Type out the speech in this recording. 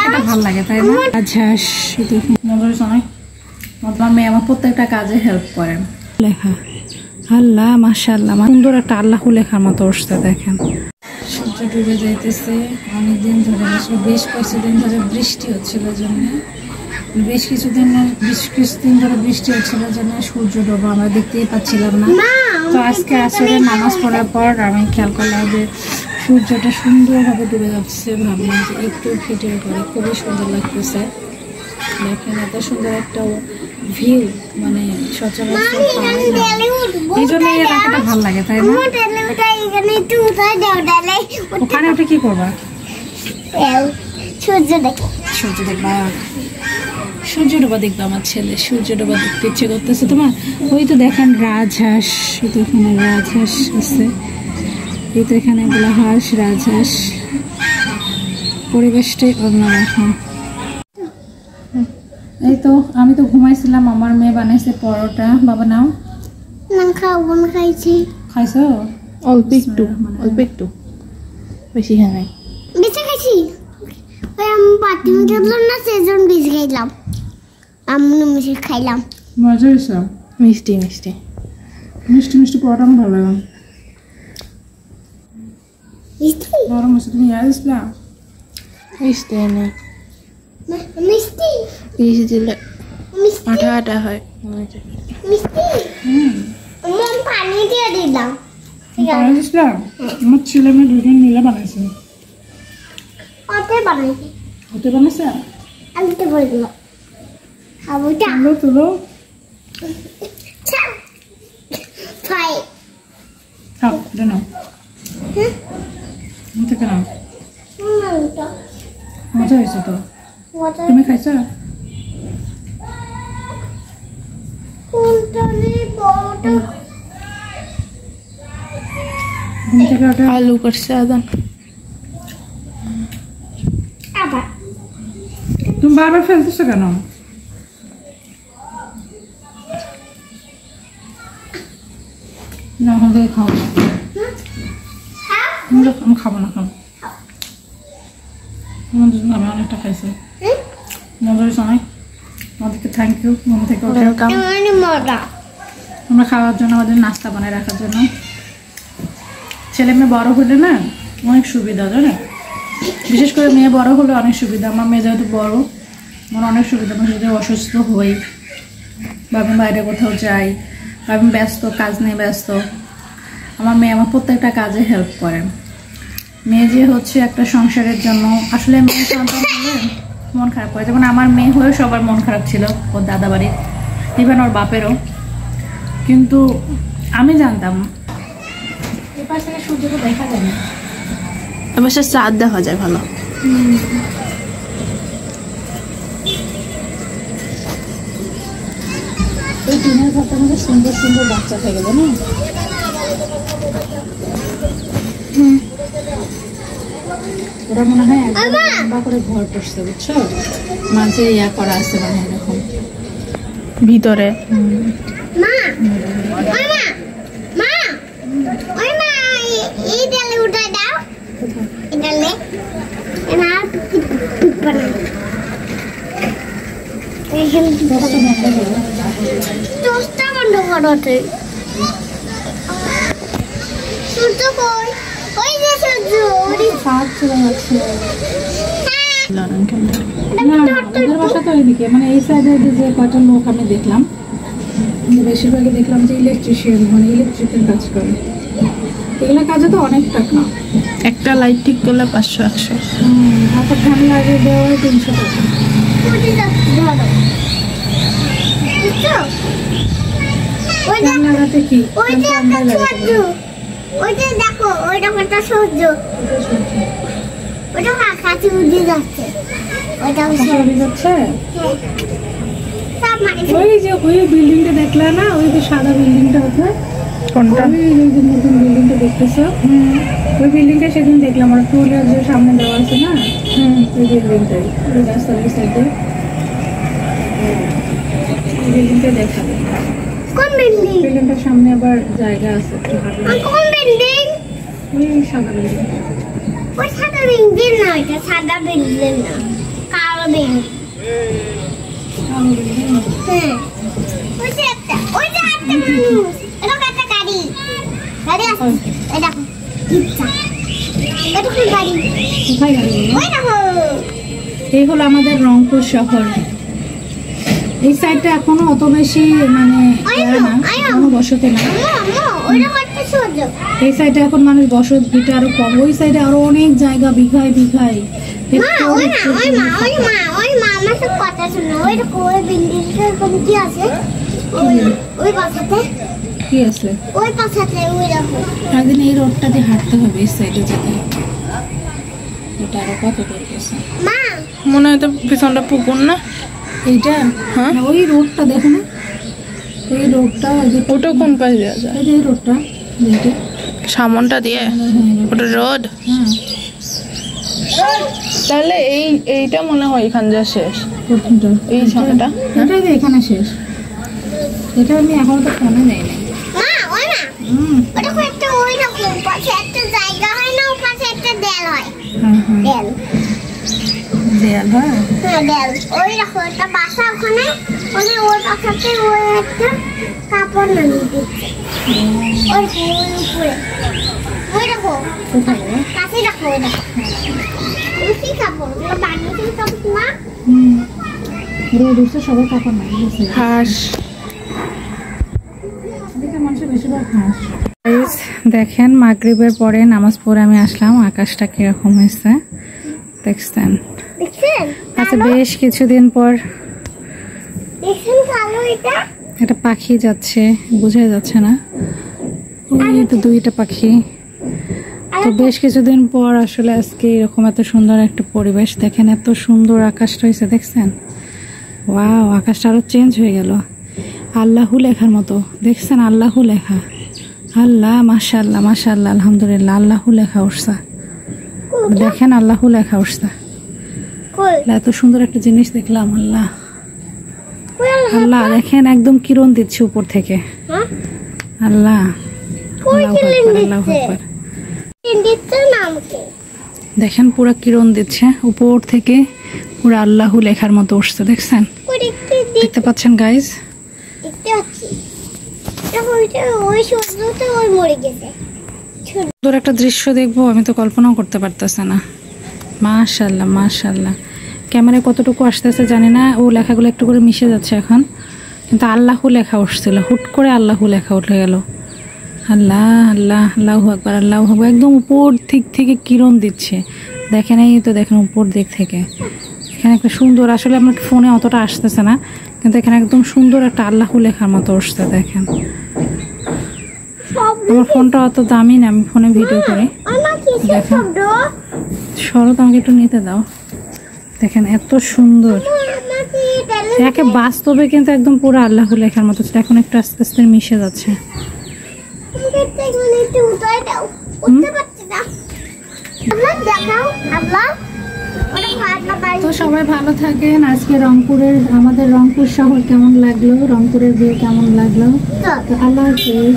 এলাকাটা ভালো লাগে তাই না? আচ্ছা দেখুন মজার সময় আমার মেয়ে আমার প্রত্যেকটা কাজে হেল্প করেন। লেখা আল্লাহ মাশাআল্লাহ সুন্দর একটা আল্লাহু লেখার মতো উঠছে দেখেন। সূর্য ডুবে যাইতেছে অনেকদিন ধরে, বেশ কিছুদিন ধরে বৃষ্টি হচ্ছিল জন্য, বেশ কিছুদিন ধরে বৃষ্টি হচ্ছিল জন্য সূর্য ডোবা আমরা দেখতেই পাচ্ছিলাম না। তো আজকে আসরে নামাজ পড়ার পর আমি খেয়াল করলাম যে সূর্যটা সুন্দরভাবে ডুবে যাচ্ছে। ভাবলাম যে একটু ভিডিও করে, খুবই সুন্দর লাগতেছে। দেখেন এত সুন্দর একটা ভিউ, মানে সচরাচর এই জন্য এই এলাকাটা ভালো লাগে তাই না? ওখানে ওটা কি করবা? সূর্য দেখো, সূর্য দেখবা, সূর্য ডোবা দেখবা। আমার ছেলে সূর্য ডোবা দেখতে ইচ্ছে করতেছে তোমার। ওই তো দেখেন রাজহাঁস, এই তো এখানে রাজহাঁস আছে, এই তো এখানে এগুলো হাঁস রাজহাঁস। পরিবেশটাই অন্যরকম। এই তো আমি তো ঘুমাইছিলাম, আমার মেয়ে বানাইছে পরোটা। বাবা নাও খাইছি। খাইছো? অল্প একটু, অল্প একটু, বেশি হ্যাঁ নাই, বেশি খাইছি। ওই আমি পাটি খেলাম না, সেজন বেশি খাইলাম। আমি মিষ্টি খাইলাম। মজা হয়েছে? মিষ্টি মিষ্টি মিষ্টি মিষ্টি পরোটা আমার ভালো লাগে। মিষ্টি গরম হচ্ছে, তুমি আসলা? মিষ্টি নেই, মিষ্টি পিস দিলে মিষ্টি আঠা আঠা হয়। মিষ্টি আমি পানি দিয়ে দিলাম। বানাইছিলাম আমার ছেলে মেয়ে দুজন মিলে বানাইছে। ওতে বানাইছি, হতে বানাইছে? আমি তো বললাম খাবোটা তুলো তুলো খাই। খাও, এটা নাও, থেকে নাও। মজা হয়েছে তো? তুমি খাইছো? ঘুম থেকে ওটা আলু করছে আদান। তুমি বারবার ফেলতেছো কেন? না হলে খাও না, আমি খাবো না। খাবো আমি অনেকটা খাইছি। মজার সময় আমাদেরকে থ্যাংক ইউ। ঘুম থেকে উঠে আমরা খাওয়ার জন্য, আমাদের নাস্তা বানায় রাখার জন্য। ছেলে মেয়ে বড় হলে না অনেক সুবিধা, জানে, বিশেষ করে মেয়ে বড় হলে অনেক সুবিধা। আমার মেয়ে যেহেতু বড়, আমার অনেক সুবিধা। আমি যদি অসুস্থ হই বা আমি বাইরে কোথাও যাই বা আমি ব্যস্ত, কাজ নিয়ে ব্যস্ত, আমার মেয়ে আমার প্রত্যেকটা কাজে হেল্প করে। মেয়ে যে হচ্ছে একটা সংসারের জন্য, আসলে মেয়ে সন্তান হলে মন খারাপ করে। যেমন আমার মেয়ে হয়েও সবার মন খারাপ ছিল, ওর দাদা বাড়ির, ইভেন ওর বাপেরও। কিন্তু আমি জানতাম এপাশ থেকে সূর্যকে দেখা যায় না, এবার সে চাঁদ দেখা যায় ভালো। এই টিনের ঘরটার মধ্যে সুন্দর সুন্দর বাচ্চা থাকে, জানো? ওরা মনে হয় একদম লম্বা করে ঘর করছে, বুঝছো? মাঝে ইয়া করা আছে, মানে এরকম ভিতরে। মা ওই মা মা ওই মা এই ডালে উঠাই দাও। এই ডালে না বানাই এই দোস্তা বন্ধ করতে। সূর্য কই? ওই যে সূর্য, ওই ফাঁক চলে যাচ্ছে। ওদের বাসা তো এইদিকে, মানে এই সাইডে যে কয়টা লোক আমি দেখলাম, বেশিরভাগই দেখলাম যে ইলেকট্রিশিয়ান, মানে ইলেকট্রিকের কাজ করে। এগুলো কাজে তো অনেক টাকা। একটা লাইট ঠিক করলে 500-100। হাতে ফ্যান লাগিয়ে দেওয়া হয় 300 টাকা। ফ্যান লাগাতে কি? ওইটা দেখো, ওইটা কত সূর্য, ওইটা কাছে উঠে যাচ্ছে, ওইটা যাচ্ছে। সব মানে ওই যে ওই বিল্ডিংটা দেখলা না, ওই যে সাদা বিল্ডিংটা আছে, কোনটা? ওই যে নতুন বিল্ডিংটা দেখতেছো, ওই বিল্ডিংটা সেদিন দেখলাম। আর টুলের যে সামনে দেওয়া আছে না, ওই বিল্ডিংটাই, ওই রাস্তার ওই সাইডে বিল্ডিংটা দেখাবে। কোন বিল্ডিং? বিল্ডিংটার সামনে আবার জায়গা আছে একটু হাঁটলে। কোন বিল্ডিং? ওই সাদা বিল্ডিং। ওই সাদা বিল্ডিং না, ওইটা সাদা বিল্ডিং না, বিল্ডিং। হ্যাঁ, ওই যে একটা মানুষ, এটা একটা গাড়ি আছে, এটা রিক্সা, এটা কি গাড়ি? কোথায় গাড়ি? ওই দেখো, এই হলো আমাদের রংপুর শহর। এই সাইডটা এখনো অত বেশি মানে কোনো বসতি না। এই সাইডে এখন মানুষ বসত ভিটা আরো কম, ওই সাইডে আরো অনেক জায়গা বিঘায় বিঘায়। কি আছে একদিন এই রোডটা দিয়ে হাঁটতে হবে, এই সাইডে যেতে হবে। এটা আরো কত দূর গেছে মনে হয় তো পিছনটা পুকুর না এইটা? হ্যাঁ, ওই রোডটা দেখো না, এই রোডটা ওটা কোন পাশে যাওয়া যায়? এই রোডটা দেখি, সামনটা দিয়ে ওটা রোড। তাহলে এইটা মনে হয় এখান যা শেষ, এই সামনেটা এটাই তো এখানে শেষ। এটা আমি এখন তো ফোনে নেই নাই। দেয়াল হয়, ওই দেখো একটা বাসা, ওখানে ওই বাসাতে ওই একটা কাপড় নামিয়ে দিচ্ছে, ওই উপরে ওই দেখো কাছে দেখো, ওই দেখো কি কাপড়, বাড়িতে কাপড় না। রোদ উঠছে, সবাই কাপড় নাই। হাঁস, মানুষের বেশিরভাগ হাঁস। দেখেন মাগরিবের পরে নামাজ পড়ে আমি আসলাম, আকাশটা কিরকম হয়েছে দেখছেন? আচ্ছা, বেশ কিছুদিন পর একটা পাখি যাচ্ছে, বোঝা যাচ্ছে না, ওই তো দুইটা পাখি। তো বেশ কিছুদিন পর আসলে আজকে এরকম এত সুন্দর একটা পরিবেশ। দেখেন এত সুন্দর আকাশটা হয়েছে, দেখছেন? ওয়াও, আকাশটা আরো চেঞ্জ হয়ে গেল, আল্লাহু লেখার মতো। দেখছেন আল্লাহু লেখা, আল্লাহ, মাশাআল্লাহ মাশাআল্লাহ, আলহামদুলিল্লাহ, আল্লাহু লেখা উঠছে। দেখেন আল্লাহু লেখা উঠছে। এত সুন্দর একটা জিনিস দেখলাম। আল্লাহ আল্লাহ, দেখেন একদম কিরণ দিচ্ছে উপর থেকে। আল্লাহ, দেখেন পুরো কিরণ দিচ্ছে উপর থেকে, পুরো আল্লাহু লেখার মতো উঠছে। দেখছেন, দেখতে পাচ্ছেন গাইজ? সুন্দর একটা দৃশ্য দেখবো, আমি তো কল্পনাও করতে পারতেছে না। মাশাআল্লাহ মাশাআল্লাহ, ক্যামেরায় কতটুকু আসতেছে জানি না, ও লেখাগুলো একটু করে মিশে যাচ্ছে এখন, কিন্তু আল্লাহু লেখা উঠছিল, হুট করে আল্লাহু লেখা উঠে গেল। আল্লাহ আল্লাহ, আল্লাহু আকবার, আল্লাহু আকবার। একদম উপর দিক থেকে কিরণ দিচ্ছে, দেখেন এই তো, দেখেন উপর দিক থেকে। এখানে একটা সুন্দর, আসলে আপনার ফোনে অতটা আসতেছে না, কিন্তু এখানে একদম সুন্দর একটা আল্লাহু লেখার মতো উঠছে। দেখেন আমার ফোনটা অত দামি না, আমি ফোনে ভিডিও করি। দেখেন, শরৎ আমাকে একটু নিতে দাও। দেখেন এত সুন্দর, একে বাস্তবে কিন্তু একদম পুরো আল্লাহু লেখার মতো। এখন একটু আস্তে আস্তে মিশে যাচ্ছে। তো সবাই ভালো থাকেন। আজকে রংপুরের, আমাদের রংপুর শহর কেমন লাগলো, রংপুরের ভিউ কেমন লাগলো, আল্লাহ হাফেজ।